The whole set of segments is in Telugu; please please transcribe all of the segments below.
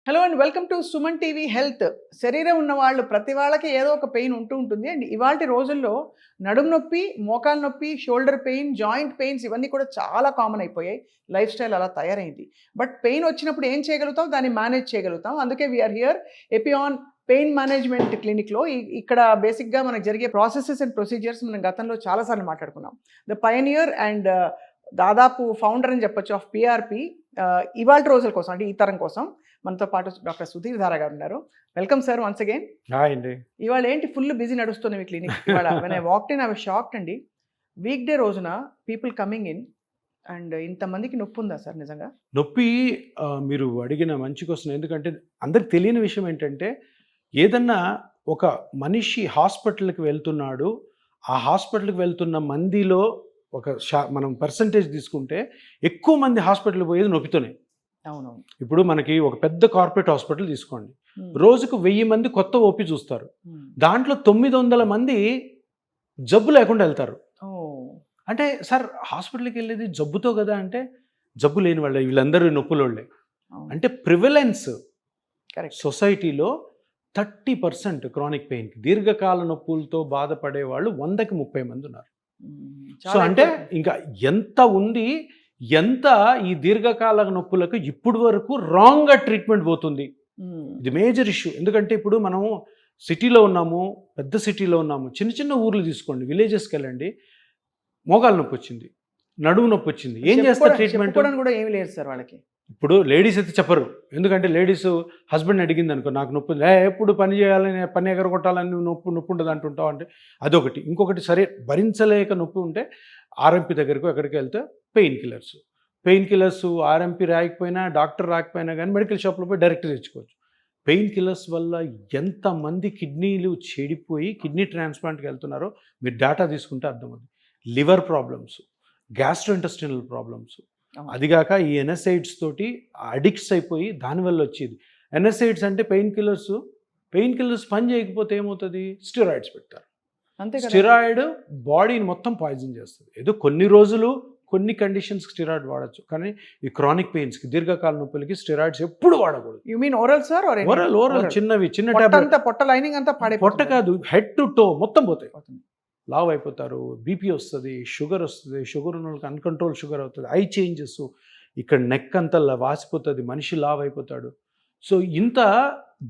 Hello and welcome to Suman TV health. శరీరం ఉన్న వాళ్ళు ప్రతి వాళ్ళకి ఏదో ఒక పెయిన్ ఉంటుంది. అండ్ ఇవాల్టి రోజుల్లో నడుము నొప్పి, మోకాలు నొప్పి, షోల్డర్ పెయిన్, జాయింట్ పెయిన్స్ ఇవన్నీ కూడా చాలా కామన్ అయిపోయాయి. లైఫ్ స్టైల్ అలా తయారైంది. బట్ పెయిన్ వచ్చినప్పుడు ఏం చేయగలుగుతాం? దాన్ని మేనేజ్ చేయగలుగుతాం. అందుకే we're here Epione pain management క్లినిక్లో. ఇక్కడ బేసిక్గా మనకు జరిగే ప్రాసెసెస్ అండ్ ప్రొసీజర్స్ మనం గతంలో చాలాసార్లు మాట్లాడుకున్నాం. ద పయనియర్ అండ్ దాదాపు ఫౌండర్ అని చెప్పొచ్చు ఆఫ్ పిఆర్పి. ఇవాల్టి రోజుల కోసం అంటే ఈ తరం కోసం మనతో పాటు డాక్టర్ సుధీర్ ధారా గారు ఉన్నారు. Welcome sir once again. Hi అండి. ఇవాళ ఏంటి ఫుల్ బిజీ నడుస్తుంది మీ క్లినిక్ ఇవాళ. When I walked in I was shocked అండి. వీక్ డే రోజున పీపుల్ కమింగ్ ఇన్ అండ్ ఇంతమందికి నొప్పి ఉందా సార్ నిజంగా? నొప్పి మీరు అడిగిన మంచి క్వశ్చన్. ఎందుకంటే అందరికి తెలియని విషయం ఏంటంటే, ఏదన్నా ఒక మనిషి హాస్పిటల్కి వెళ్తున్నాడు, ఆ హాస్పిటల్కి వెళ్తున్న మందిలో మనం పర్సంటేజ్ తీసుకుంటే ఎక్కువ మంది హాస్పిటల్కి పోయేది నొప్పితోనే. అవునవును. ఇప్పుడు మనకి ఒక పెద్ద కార్పొరేట్ హాస్పిటల్ తీసుకోండి, రోజుకు 1000 మంది కొత్త ఓపీ చూస్తారు. దాంట్లో 900 మంది జబ్బు లేకుండా వెళ్తారు. అంటే సార్ హాస్పిటల్కి వెళ్ళేది జబ్బుతో కదా అంటే, జబ్బు లేని వాళ్ళే వీళ్ళందరూ నొప్పులోళ్ళే. అంటే ప్రివలెన్స్ సొసైటీలో 30% క్రానిక్ పెయిన్కి, దీర్ఘకాల నొప్పులతో బాధపడే వాళ్ళు 100కి 30 మంది ఉన్నారు. సో అంటే ఇంకా ఎంత ఉంది, ఎంత ఈ దీర్ఘకాల నొప్పులకు ఇప్పుడు వరకు రాంగ్గా ట్రీట్మెంట్ పోతుంది. ఇది మేజర్ ఇష్యూ. ఎందుకంటే ఇప్పుడు మనం సిటీలో ఉన్నాము, పెద్ద సిటీలో ఉన్నాము, చిన్న చిన్న ఊర్లు తీసుకోండి, విలేజెస్కి వెళ్ళండి, మోకాలు నొప్పి వచ్చింది, నడుము నొప్పి వచ్చింది, ఏం చేస్తారు ట్రీట్మెంట్ కూడా ఏమి లేదు సార్ వాళ్ళకి. ఇప్పుడు లేడీస్ అయితే చెప్పరు. ఎందుకంటే లేడీస్ హస్బెండ్ అడిగింది అనుకో, నాకు నొప్పి ఎప్పుడు పని చేయాలని, పని ఎగరగొట్టాలని నొప్పి ఉంటుంది అంటుంటావు అంటే అదొకటి. ఇంకొకటి సరే భరించలేక నొప్పి ఉంటే ఆర్ఎంపీ దగ్గరకు ఎక్కడికి వెళ్తే పెయిన్ కిల్లర్స్ ఆర్ఎంపీ రాకపోయినా, డాక్టర్ రాకపోయినా కానీ మెడికల్ షాప్లో పోయి డైరెక్ట్ తెచ్చుకోవచ్చు. పెయిన్ కిల్లర్స్ వల్ల ఎంతమంది కిడ్నీలు చెడిపోయి కిడ్నీ ట్రాన్స్ప్లాంట్కి వెళ్తున్నారో మీరు డేటా తీసుకుంటే అర్థమవుతుంది. లివర్ ప్రాబ్లమ్స్, గ్యాస్ట్రోఇంటెస్టినల్ ప్రాబ్లమ్స్, అదిగాక ఈ ఎన్ఎస్ఐడ్స్ తోటి అడిక్ట్స్ అయిపోయి దానివల్ల వచ్చేది. ఎన్ఎస్ఐడ్స్ అంటే పెయిన్ కిల్లర్స్ పని చేయకపోతే ఏమవుతుంది? స్టెరాయిడ్స్ పెడతారు. స్టెరాయిడ్ బాడీని మొత్తం పాయిజన్ చేస్తుంది. ఏదో కొన్ని రోజులు కొన్ని కండిషన్స్కి స్టెరాయిడ్ వాడచ్చు, కానీ ఈ క్రానిక్ పెయిన్స్కి, దీర్ఘకాల నొప్పులకి స్టెరాయిడ్స్ ఎప్పుడు వాడకూడదు. You mean oral sir? Oral చిన్న టాబ్లెట్. పొట్ట లైనింగ్ అంతా పొట్ట కాదు, హెడ్ టు టో మొత్తం పోతాయి. లావ్ అయిపోతారు, బీపీ వస్తుంది, షుగర్ ఉన్న వాళ్ళకి అన్కంట్రోల్ షుగర్ అవుతుంది, ఐ చేంజెస్, ఇక్కడ నెక్ అంతా వాసిపోతుంది, మనిషి లావ్ అయిపోతాడు. సో ఇంత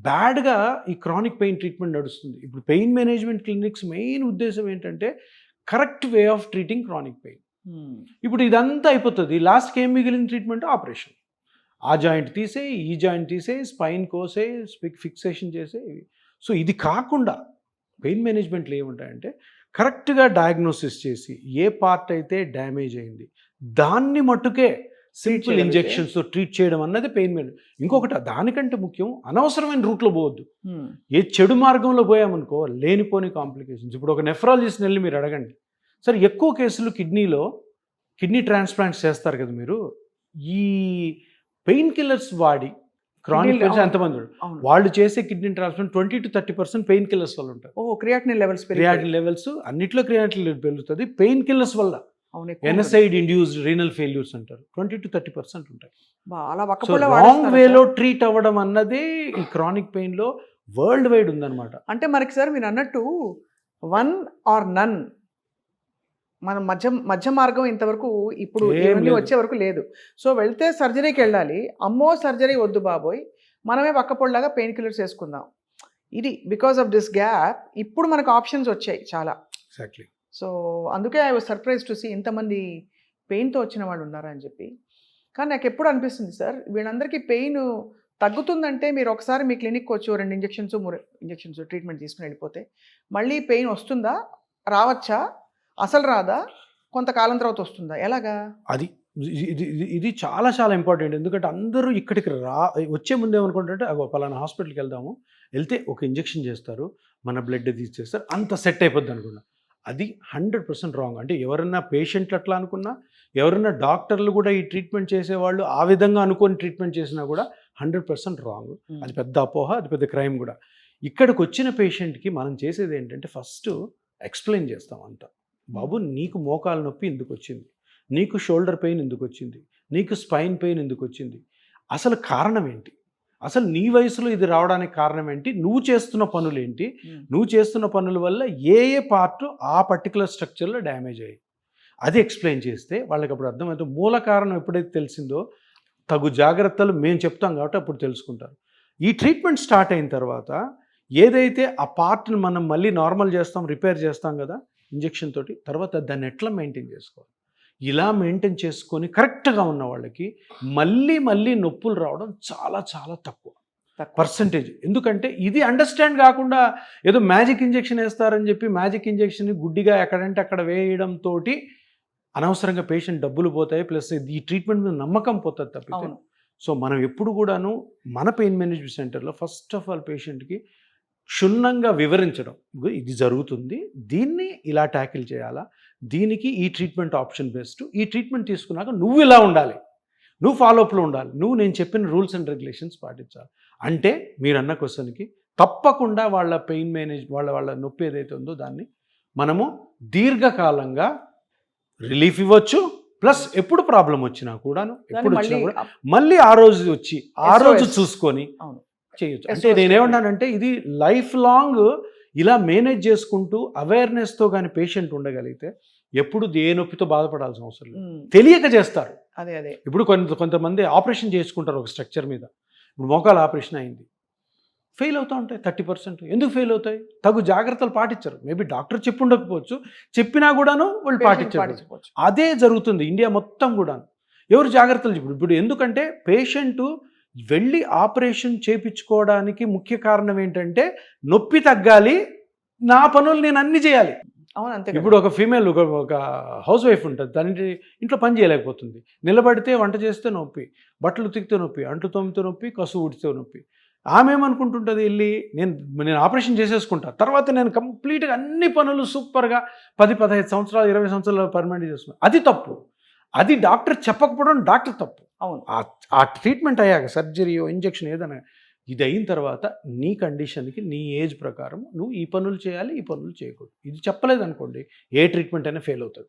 బ్యాడ్గా ఈ క్రానిక్ పెయిన్ ట్రీట్మెంట్ నడుస్తుంది. ఇప్పుడు పెయిన్ మేనేజ్మెంట్ క్లినిక్స్ మెయిన్ ఉద్దేశం ఏంటంటే correct way of treating chronic pain. ఇప్పుడు ఇదంతా అయిపోతుంది, లాస్ట్కి ఏం మిగిలిన ట్రీట్మెంట్? ఆపరేషన్. ఆ జాయింట్ తీసేయి, ఈ జాయింట్ తీసేయి, స్పైన్ కోసే, ఫిక్సేషన్ చేసే. సో ఇది కాకుండా పెయిన్ మేనేజ్మెంట్లో ఏముంటాయంటే కరెక్ట్గా డయాగ్నోసిస్ చేసి ఏ పార్ట్ అయితే డ్యామేజ్ అయింది దాన్ని మట్టుకే సింపుల్ ఇంజెక్షన్స్తో ట్రీట్ చేయడం అన్నది పెయిన్ మేనేజ్. ఇంకొకటి దానికంటే ముఖ్యం, అనవసరమైన రూట్లో పోవద్దు. ఏ చెడు మార్గంలో పోయామనుకో లేనిపోని కాంప్లికేషన్స్. ఇప్పుడు ఒక నెఫ్రాలజిస్ట్ని వెళ్ళి మీరు అడగండి, సరే ఎక్కువ కేసులు కిడ్నీ ట్రాన్స్ప్లాంట్స్ చేస్తారు కదా మీరు, ఈ పెయిన్ కిల్లర్స్ వాడి క్రానిక్ పెయిన్స్ ఎంతమంది వాళ్ళు చేసే kidney transplant 20 to 30% pain killers వల్ల ఉంటాయి. క్రియాటినిన్ లెవెల్స్ అన్నిట్లో క్రియాటినిన్ పెరుగుతుంది పెయిన్ కిల్లర్స్ వల్ల. ఎన్ఎస్ఐడ్ ఇండ్యూస్డ్ రీనల్ ఫెయిల్యూర్స్ అంటారు, 20 to 30% ఉంటాయి. రాంగ్ వేలో ట్రీట్ అవ్వడం అన్నది ఈ క్రానిక్ పెయిన్ లో వరల్డ్ వైడ్ ఉందన్నమాట. అంటే మనకి సార్ మీరు అన్నట్టు వన్ ఆర్ నన్, మన మధ్య మార్గం ఇంతవరకు ఇప్పుడు వచ్చే వరకు లేదు. సో వెళ్తే సర్జరీకి వెళ్ళాలి, అమ్మో సర్జరీ వద్దు బాబోయ్, మనమే పక్కపొడిలాగా పెయిన్ కిల్లర్స్ వేసుకుందాం. ఇది బికాస్ ఆఫ్ దిస్ గ్యాప్ ఇప్పుడు మనకు ఆప్షన్స్ వచ్చాయి చాలా. ఎగ్జాక్ట్లీ. సో అందుకే I was surprise to see ఇంతమంది పెయిన్తో వచ్చిన వాళ్ళు ఉన్నారా అని చెప్పి. కానీ నాకు ఎప్పుడు అనిపిస్తుంది సార్, వీళ్ళందరికీ పెయిన్ తగ్గుతుందంటే మీరు ఒకసారి మీ క్లినిక్కి వచ్చి 2 ఇంజెక్షన్స్ ట్రీట్మెంట్ తీసుకుని వెళ్ళిపోతే మళ్ళీ పెయిన్ వస్తుందా, రావచ్చా, అసలు రాదా, కొంతకాలం తర్వాత వస్తుందా, ఎలాగా? అది ఇది చాలా ఇంపార్టెంట్. ఎందుకంటే అందరూ ఇక్కడికి వచ్చే ముందు ఏమనుకుంటుంటే పలానా హాస్పిటల్కి వెళ్తే ఒక ఇంజెక్షన్ చేస్తారు, మన బ్లడ్ తీసేస్తారు, అంత సెట్ అయిపోద్ది అనుకున్నా. అది 100% రాంగ్. అంటే ఎవరన్నా పేషెంట్లు అట్లా అనుకున్నా, ఎవరన్నా డాక్టర్లు కూడా ఈ ట్రీట్మెంట్ చేసేవాళ్ళు ఆ విధంగా అనుకొని ట్రీట్మెంట్ చేసినా కూడా 100% రాంగ్. అది పెద్ద అపోహ, అది పెద్ద క్రైమ్ కూడా. ఇక్కడికి వచ్చిన పేషెంట్కి మనం చేసేది ఏంటంటే ఫస్ట్ ఎక్స్ప్లెయిన్ చేస్తాం అంతా. బాబు నీకు మోకాలు నొప్పి ఎందుకు వచ్చింది, నీకు షోల్డర్ పెయిన్ ఎందుకు వచ్చింది, నీకు స్పైన్ పెయిన్ ఎందుకు వచ్చింది, అసలు కారణం ఏంటి, అసలు నీ వయసులో ఇది రావడానికి కారణం ఏంటి, నువ్వు చేస్తున్న పనులు ఏంటి, నువ్వు చేస్తున్న పనుల వల్ల ఏ ఏ పార్ట్ ఆ పర్టికులర్ స్ట్రక్చర్లో డ్యామేజ్ అయ్యాయి, అది ఎక్స్ప్లెయిన్ చేస్తే వాళ్ళకి అప్పుడు అర్థమైతే మూల కారణం ఎప్పుడైతే తెలిసిందో తగు జాగ్రత్తలు మేము చెప్తాం కాబట్టి అప్పుడు తెలుసుకుంటారు. ఈ ట్రీట్మెంట్ స్టార్ట్ అయిన తర్వాత ఏదైతే ఆ పార్ట్ని మనం మళ్ళీ నార్మల్ చేస్తాం, రిపేర్ చేస్తాం కదా ఇంజెక్షన్ తోటి, తర్వాత దాన్ని ఎట్లా మెయింటైన్ చేసుకోవాలి, ఇలా మెయింటైన్ చేసుకొని కరెక్ట్గా ఉన్న వాళ్ళకి మళ్ళీ మళ్ళీ నొప్పులు రావడం చాలా చాలా తక్కువ పర్సంటేజ్. ఎందుకంటే ఇది అండర్స్టాండ్ కాకుండా ఏదో మ్యాజిక్ ఇంజెక్షన్ వేస్తారని చెప్పి మ్యాజిక్ ఇంజెక్షన్ గుడ్డిగా ఎక్కడంటే అక్కడ వేయడంతో అనవసరంగా పేషెంట్ డబ్బులు పోతాయి, ప్లస్ ఈ ట్రీట్మెంట్ మీద నమ్మకం పోతుంది తప్పితే. సో మనం ఎప్పుడు కూడాను మన పెయిన్ మేనేజ్మెంట్ సెంటర్లో ఫస్ట్ ఆఫ్ ఆల్ పేషెంట్కి క్షుణ్ణంగా వివరించడం, ఇది జరుగుతుంది, దీన్ని ఇలా ట్యాకిల్ చేయాలా, దీనికి ఈ ట్రీట్మెంట్ ఆప్షన్ బెస్ట్, ఈ ట్రీట్మెంట్ తీసుకున్నాక నువ్వు ఇలా ఉండాలి, నువ్వు ఫాలోఅప్లో ఉండాలి, నువ్వు నేను చెప్పిన రూల్స్ అండ్ రెగ్యులేషన్స్ పాటించాలి అంటే మీరు అన్న క్వశ్చన్కి తప్పకుండా వాళ్ళ పెయిన్ మేనేజ్ వాళ్ళ నొప్పి ఏదైతే ఉందో దాన్ని మనము దీర్ఘకాలంగా రిలీఫ్ ఇవ్వచ్చు. ప్లస్ ఎప్పుడు ప్రాబ్లం వచ్చినా కూడాను, ఎప్పుడు వచ్చినా కూడా మళ్ళీ ఆ రోజు వచ్చి ఆ రోజు చూసుకొని చేయొచ్చు. అంటే నేనేమన్నానంటే ఇది లైఫ్ లాంగ్ ఇలా మేనేజ్ చేసుకుంటూ అవేర్నెస్తో కానీ పేషెంట్ ఉండగలిగితే ఎప్పుడు ఏ నొప్పితో బాధపడాల్సిన అవసరం లేదు. తెలియక చేస్తారు. అదే ఇప్పుడు కొంతమంది ఆపరేషన్ చేసుకుంటారు ఒక స్ట్రక్చర్ మీద. ఇప్పుడు మోకాలు ఆపరేషన్ అయింది, ఫెయిల్ అవుతూ ఉంటాయి 30%. ఎందుకు ఫెయిల్ అవుతాయి? తగు జాగ్రత్తలు పాటించరు. మేబీ డాక్టర్ చెప్పి ఉండకపోవచ్చు, చెప్పినా కూడాను వాళ్ళు పాటించరు. అదే జరుగుతుంది ఇండియా మొత్తం కూడా. ఎవరు జాగ్రత్తలు ఇప్పుడు ఎందుకంటే పేషెంటు వెళ్ళి ఆపరేషన్ చేయించుకోవడానికి ముఖ్య కారణం ఏంటంటే నొప్పి తగ్గాలి, నా పనులు నేను అన్ని చేయాలి. అవును, అంతే. ఇప్పుడు ఒక ఫీమేల్ ఒక హౌస్ వైఫ్ ఉంటుంది, దాని ఇంట్లో పని చేయలేకపోతుంది, నిలబడితే వంట చేస్తే నొప్పి, బట్టలు ఉతికితే నొప్పి, అంట్లు తోమితే నొప్పి, కసు ఊడితే నొప్పి. ఆమె ఏమనుకుంటుంటుంది, వెళ్ళి నేను ఆపరేషన్ చేసేసుకుంటా, తర్వాత నేను కంప్లీట్గా అన్ని పనులు సూపర్గా 10-15 సంవత్సరాలు 20 సంవత్సరాలు పర్మనెంట్ చేసుకున్నాను. అది తప్పు. అది డాక్టర్ చెప్పకపోవడం డాక్టర్ తప్పు. అవును, ఆ ట్రీట్మెంట్ అయ్యాక సర్జరీయో ఇంజెక్షన్ ఏదైనా ఇది అయిన తర్వాత నీ కండిషన్కి నీ ఏజ్ ప్రకారం నువ్వు ఈ పనులు చేయాలి, ఈ పనులు చేయకూడదు. ఇది చెప్పలేదు అనుకోండి, ఏ ట్రీట్మెంట్ అయినా ఫెయిల్ అవుతుంది.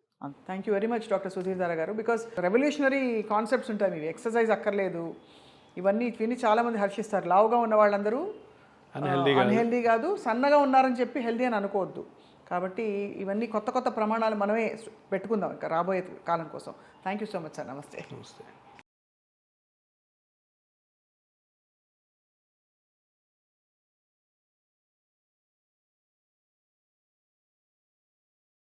Thank you very much doctor Sudheer Dhara garu. Because revolutionary concepts ఉంటాయి మీవి. ఎక్సర్సైజ్ అక్కర్లేదు, ఇవన్నీ విని చాలామంది హర్షిస్తారు. లావుగా ఉన్న వాళ్ళందరూ అన్హెల్దీ కాదు, సన్నగా ఉన్నారని చెప్పి హెల్దీ అని అనుకోవద్దు. కాబట్టి ఇవన్నీ కొత్త కొత్త ప్రమాణాలు మనమే పెట్టుకుందాం ఇంకా రాబోయే కాలం కోసం. Thank you so much sir. నమస్తే.